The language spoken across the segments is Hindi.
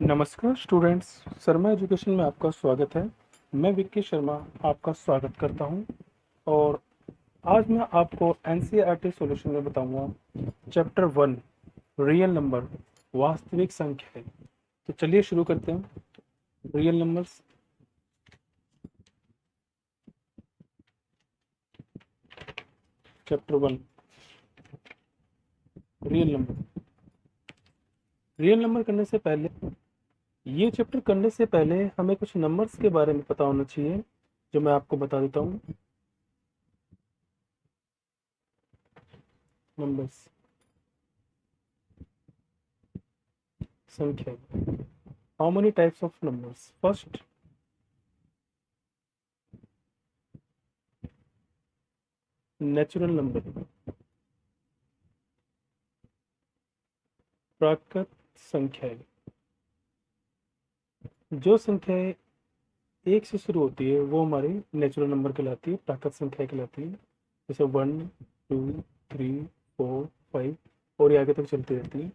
नमस्कार स्टूडेंट्स, शर्मा एजुकेशन में आपका स्वागत है। मैं विक्की शर्मा आपका स्वागत करता हूं और आज मैं आपको एनसीईआरटी सॉल्यूशन में बताऊंगा चैप्टर 1 रियल नंबर वास्तविक संख्याएं। तो चलिए शुरू करते हैं। Real numbers, chapter 1 real number. Real number करने से पहले, ये चैप्टर करने से पहले हमें कुछ नंबर्स के बारे में पता होना चाहिए, जो मैं आपको बता देता हूँ। नंबर्स, संख्या। How many types of numbers? First, natural number, प्राकृत संख्याएं। जो संख्याएं एक से शुरू होती है वो हमारी नेचुरल नंबर कहलाती है, प्राकृत संख्या कहलाती है। जैसे 1, 2, 3, 4, 5 और ये आगे तक चलती रहती है।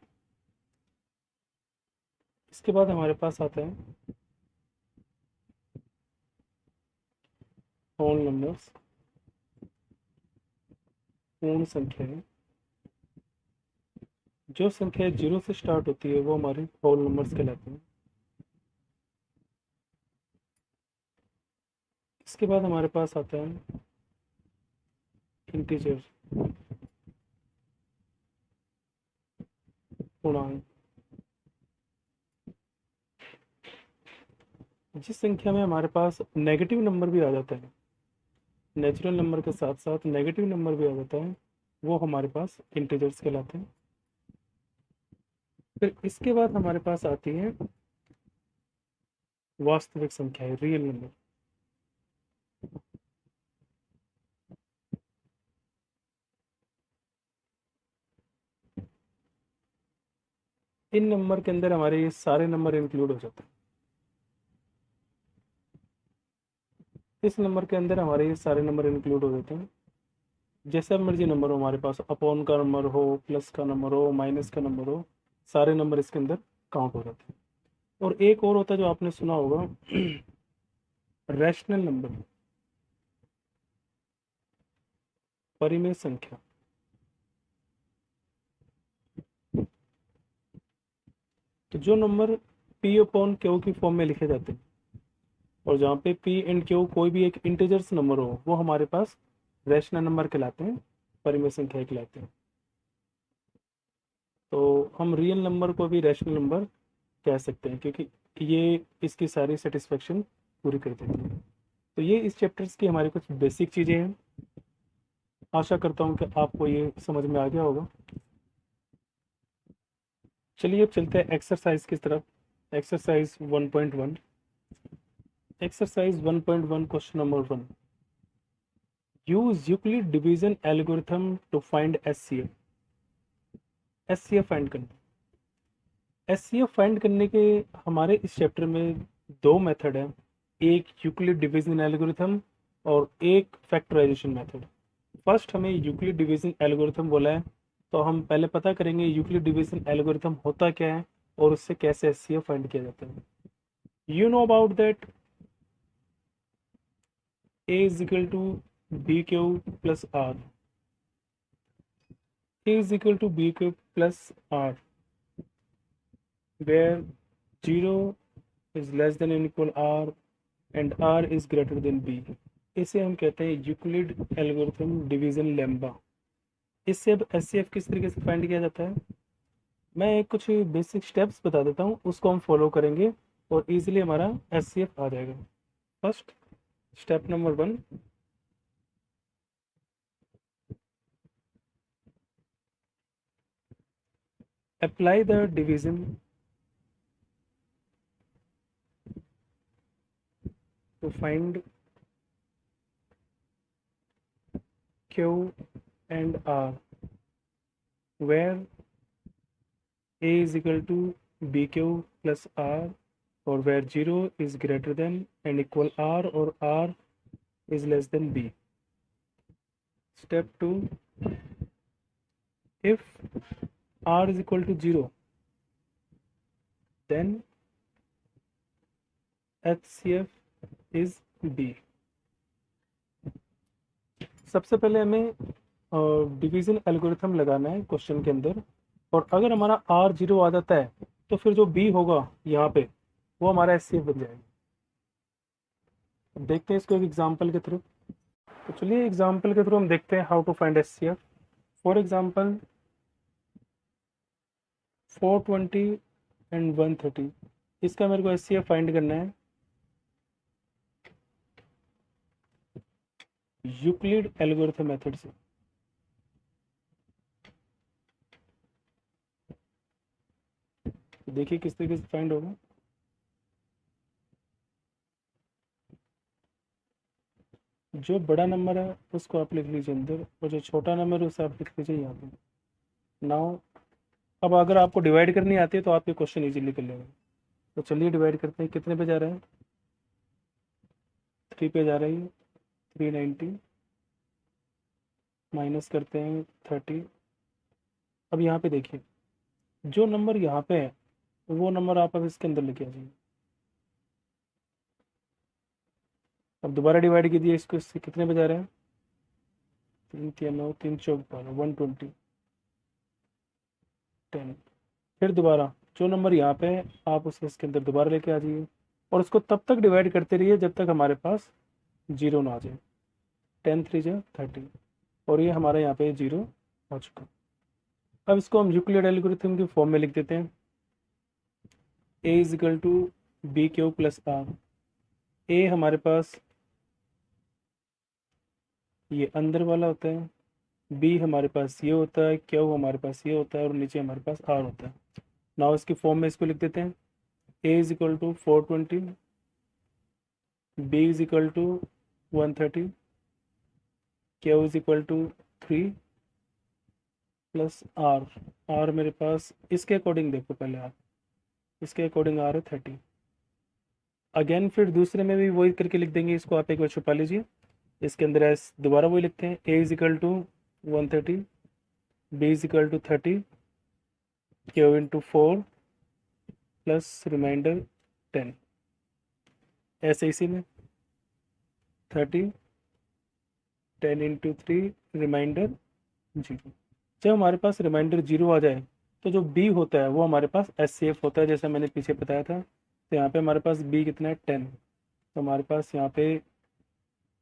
इसके बाद हमारे पास आता है होल नंबर्स, पूर्ण संख्याएं। जो संख्या 0 से स्टार्ट होती है वो हमारे होल नंबर्स कहलाते हैं। इसके बाद हमारे पास आता है इंटीजर, पूर्णांक। जिस संख्या में हमारे पास नेगेटिव नंबर भी आ जाता है, नेचुरल नंबर के साथ साथ नेगेटिव नंबर भी आ जाता है, वो हमारे पास इंटीजर्स कहलाते हैं। फिर इसके बाद हमारे पास आती है वास्तविक संख्याएं, रियल नंबर। इन नंबर के अंदर हमारे ये सारे नंबर इंक्लूड हो जाते हैं। इस नंबर के अंदर हमारे ये सारे नंबर इंक्लूड हो जाते हैं। जैसा मर्जी नंबर हो हमारे पास, अपॉन का नंबर हो, प्लस का नंबर हो, माइनस का नंबर हो, सारे नंबर इसके अंदर काउंट हो जाते हैं। और एक और होता है जो आपने सुना होगा, रैशनल नंबर, परिमेय संख्या। तो जो नंबर पी अपॉन क्यू की फॉर्म में लिखे जाते हैं और जहाँ पे पी एंड क्यू कोई भी एक इंटीजर्स नंबर हो, वो हमारे पास रैशनल नंबर कहलाते हैं, परिमेय संख्या कहलाते हैं। तो हम रियल नंबर को भी रैशनल नंबर कह सकते हैं क्योंकि ये इसकी सारी सेटिस्फेक्शन पूरी कर देती है। तो ये इस चैप्टर्स की हमारी कुछ बेसिक चीज़ें हैं। आशा करता हूँ कि आपको ये समझ में आ गया होगा। चलिए अब चलते हैं एक्सरसाइज की तरफ। Exercise 1.1। Exercise 1.1 question number 1। Use Euclid division algorithm to find HCF. HCF find करना। एचसीएफ फाइंड करने के हमारे इस चैप्टर में दो मेथड है, एक यूक्लिड डिवीजन एल्गोरिथम और एक फैक्टराइजेशन मेथड। फर्स्ट हमें यूक्लिड डिवीजन एल्गोरिथम बोला है, तो हम पहले पता करेंगे यूक्लिड डिवीजन एल्गोरिथम होता क्या है और उससे कैसे एचसीएफ फाइंड किया जाता है। You know about that a is equal to bq plus r. a is equal to bq plus r, where 0 is less than or equal r and r is greater than b. इसे हम कहते हैं यूक्लिड एल्गोरिथम डिवीजन लेम्बा। इससे अब एचसीएफ किस तरीके से फाइंड किया जाता है, मैं कुछ बेसिक स्टेप्स बता देता हूँ, उसको हम फॉलो करेंगे और इजीली हमारा एचसीएफ आ जाएगा। First step number 1, apply the division to find q and r, where a is equal to bq plus r, or where 0 is greater than and equal r or r is less than b. Step 2, if r is equal to 0, then HCF is B। सबसे पहले हमें डिवीजन एल्गोरिथम लगाना है क्वेश्चन के अंदर, और अगर हमारा R 0 आ जाता है तो फिर जो B होगा यहाँ पे वो हमारा HCF बन जाएगा। अब देखते हैं इसको एक एग्जांपल के थ्रू। तो चलिए एग्जांपल के थ्रू हम देखते हैं how to find HCF। For example 420 and 130, इसका मेरे को HCF फाइंड करना है यूक्लिड एल्गोरिथम मेथड से। तो देखिए किस तरीके से फाइंड होगा। जो बड़ा नंबर है उसको आप लिख लीजिए अंदर, और जो छोटा नंबर है उसे आप लिख लीजिए यहाँ पे। नाउ अब अगर आपको डिवाइड करनी आती है तो आप ये क्वेश्चन इजीली कर लेंगे। तो चलिए डिवाइड करते हैं। कितने पे जा रहा है? 3 पे जा रही है। 390 माइनस करते हैं 30। अब यहाँ पे देखिए जो नंबर यहाँ पे है वो नंबर आप अब इसके अंदर लेके आ जाइए। अब दोबारा डिवाइड कीजिए इसको, इससे कितने पे जा रहे हैं? 3 3 9 3 चौक 120 10। फिर दोबारा जो नंबर यहाँ पे है आप उसे इसके अंदर दोबारा लेके आ जाइए, और उसको तब तक डिवाइड करते रहिए जब तक हमारे पास जीरो ना आ जाए। 10 3 जा 30, और ये हमारा यहाँ पे जीरो हो चुका। अब इसको हम यूक्लिड एल्गोरिथम की फॉर्म में लिख देते हैं। A is equal to B Q plus R. A हमारे पास ये अंदर वाला होता है, बी हमारे पास ये होता है, क्यू हमारे पास ये होता है, और नीचे हमारे पास आर होता है। नाउ इसकी फॉर्म में इसको लिख देते हैं। A is equal to 420, b is equal to 130, q is equal to 3 plus r. R मेरे पास इसके अकॉर्डिंग देखो, पहले आप इसके अकॉर्डिंग आर है 30। अगेन फिर दूसरे में भी वही करके लिख देंगे, इसको आप एक बार छुपा लीजिए। इसके अंदर एस दोबारा वही लिखते हैं। A is equal to 130, b is equal to 30, q into 4 plus remainder 10। ऐसे इसी में 30 10 इंटू 3 रिमाइंडर 0। जब हमारे पास रिमाइंडर 0 आ जाए तो जो B होता है वो हमारे पास HCF होता है, जैसा मैंने पीछे बताया था। तो यहाँ पे हमारे पास B कितना है? 10। तो हमारे पास यहाँ पे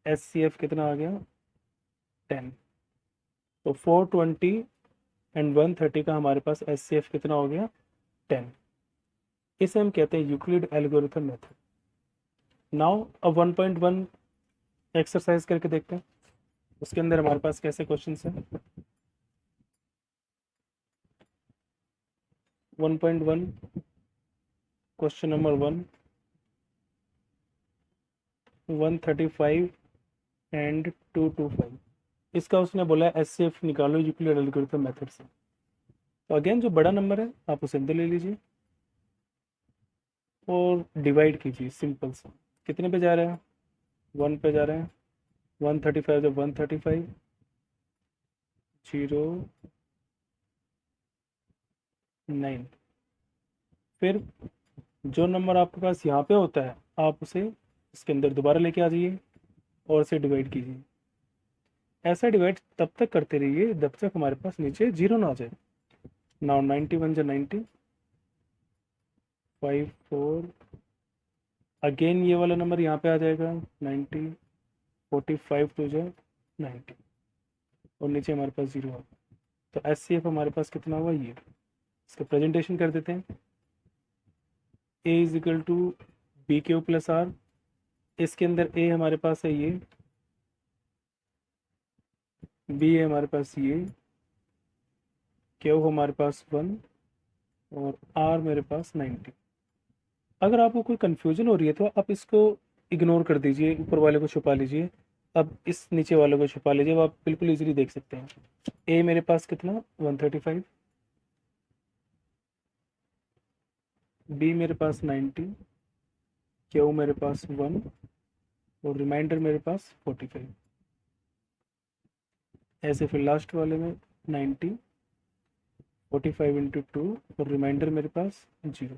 HCF कितना आ गया? 10। तो 420 एंड 130 का हमारे पास HCF कितना हो गया? 10। इसे हम कहते हैं यूक्लिड एल्गोरिथम मेथड। नाउ अब 1.1 एक्सरसाइज करके देखते हैं उसके अंदर हमारे पास कैसे क्वेश्चन है। 1.1 क्वेश्चन नंबर 1, 135 एंड 225। इसका उसने बोला HCF निकालो यूक्लिड एल्गोरिथम मेथड से। तो अगेन जो बड़ा नंबर है आप उसे अंदर ले लीजिए और डिवाइड कीजिए सिंपल सा। कितने पे जा रहे हैं? 1 पे जा रहे हैं। 135 जब 135 0 9। फिर जो नंबर आपके पास यहाँ पे होता है आप उसे इसके अंदर दोबारा लेके आ जाइए और इसे डिवाइड कीजिए। ऐसा डिवाइड तब तक करते रहिए जब तक हमारे पास नीचे जीरो ना आ जाए। नाउ 91 जा 90, 5 4। अगेन ये वाला नंबर यहाँ पे आ जाएगा 90, 45 टू जा 90, और नीचे हमारे पास जीरो आ। तो HCF हमारे पास कितना हुआ? ये। इसका प्रेजेंटेशन कर देते हैं। A is equal to B Q plus r. इसके अंदर A हमारे पास है ये, B है हमारे पास ये, क्यू हमारे पास 1, और R मेरे पास 90। अगर आपको कोई कन्फ्यूजन हो रही है तो आप इसको इग्नोर कर दीजिए, ऊपर वाले को छुपा लीजिए। अब इस नीचे वाले को छुपा लीजिए, अब आप बिल्कुल इजीली देख सकते हैं। A मेरे पास कितना? 135, B मेरे पास 90, क्यू मेरे पास 1, और रिमाइंडर मेरे पास 45। ऐसे फिर लास्ट वाले में 90, 45 इंटू 2, और रिमाइंडर मेरे पास 0।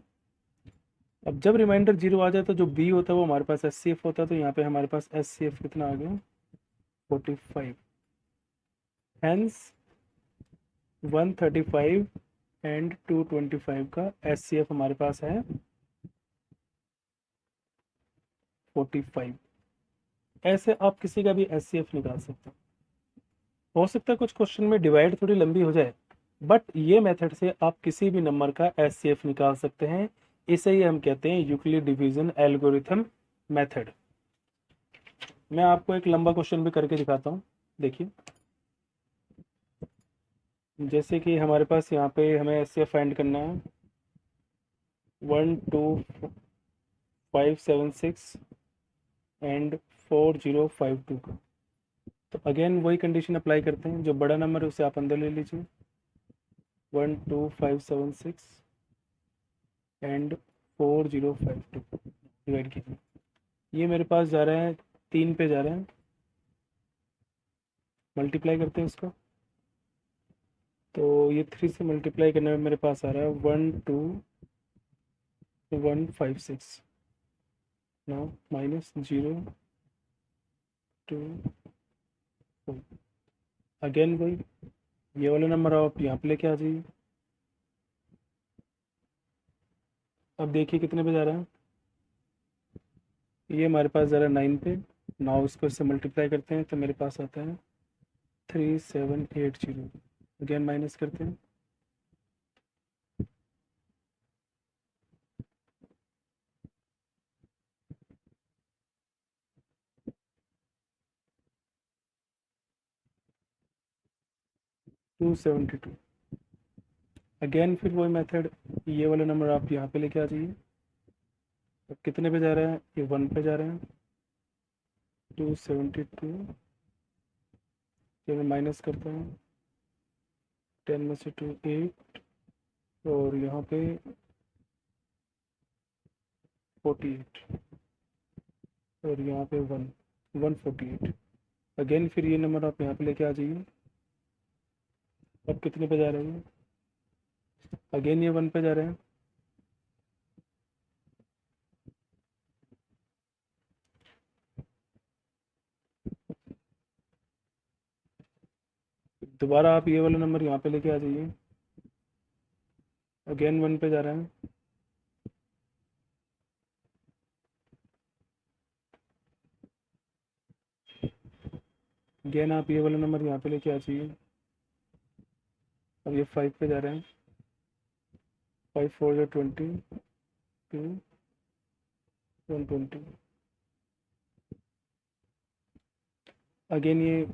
अब जब रिमाइंडर 0 आ जाए तो जो b होता है वो हमारे पास SCF होता है, तो यहाँ पे हमारे पास SCF कितना आ गया 45। हेंस 135 एंड 225 का SCF हमारे पास है 45। ऐसे आप किसी का भी SCF निकाल सकते हो सकता है कुछ क्वेश्चन में डिवाइड थोड़ी लंबी हो जाए, बट ये मेथड से आप किसी भी नंबर का SCF निकाल सकते हैं। इसे ही हम कहते हैं यूक्लिड डिवीजन एल्गोरिथम मेथड। मैं आपको एक लंबा क्वेश्चन भी करके दिखाता हूँ, देखिए। जैसे कि हमारे पास यहाँ पे हमें SCF फाइंड करना है 12576 एंड 4052 का। तो अगेन वही कंडीशन अप्लाई करते हैं, जो बड़ा नंबर है उसे आप अंदर ले लीजिए 12576 एंड 4052 डिवाइड कीजिए। ये मेरे पास जा रहा है 3 पे जा रहे हैं, मल्टीप्लाई करते हैं इसको। तो ये 3 से मल्टीप्लाई करने में मेरे पास आ रहा है 12156। Now minus 0 2 4। अगेन वही, ये वाला नंबर आप यहाँ पे लेके आ जाइए। अब देखिए कितने पे जा रहा है, ये हमारे पास जा रहा है 9 पे। नाउ इसको इससे मल्टीप्लाई करते हैं तो मेरे पास आता है 3780। अगेन माइनस करते हैं 272। अगेन फिर वही मेथड, ये वाला नंबर आप यहाँ पे लेके आ जाइए। अब कितने पे जा रहा है, ये 1 पे जा रहे हैं 272। मैं माइनस करता हूँ 10 में से 2 8, और यहाँ पे 48, और यहाँ पे 148। अगेन फिर ये नंबर आप यहाँ पे लेके आ जाइए। अब कितने पे जा रहे हैं, अगेन ये 1 पे जा रहे हैं। दोबारा आप ये वाला नंबर यहाँ पे लेके आ जाइए। अगेन 1 पे जा रहे हैं। अगेन आप ये वाला नंबर यहाँ पे लेके आ जाइए। अब ये 5 पे जा रहे हैं। 5 4 जो 20 2 120। अगेन ये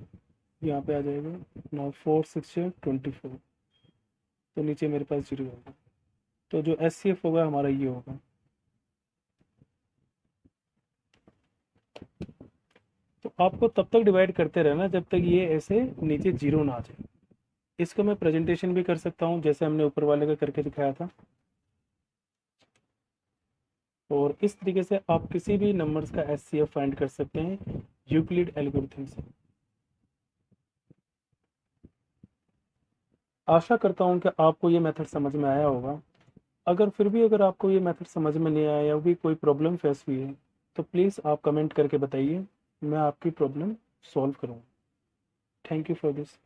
यहाँ पे आ जाएगा। नाउ 4 6 24, तो नीचे मेरे पास 0 होगा। तो जो SCF होगा हमारा ये होगा। तो आपको तब तक डिवाइड करते रहना जब तक ये ऐसे नीचे 0 ना आ जाए। इसको मैं प्रेजेंटेशन भी कर सकता हूँ जैसे हमने ऊपर वाले का करके दिखाया था। और इस तरीके से आप किसी भी नंबर्स का SCF फाइंड कर सकते हैं यूक्लिड एल्गोरिथम से। आशा करता हूँ कि आपको ये मेथड समझ में आया होगा। अगर आपको ये मेथड समझ में नहीं आया या भी कोई प्रॉब्लम फेस हुई है तो प्लीज़ आप कमेंट करके बताइए, मैं आपकी प्रॉब्लम सॉल्व करूँगा। Thank you for this.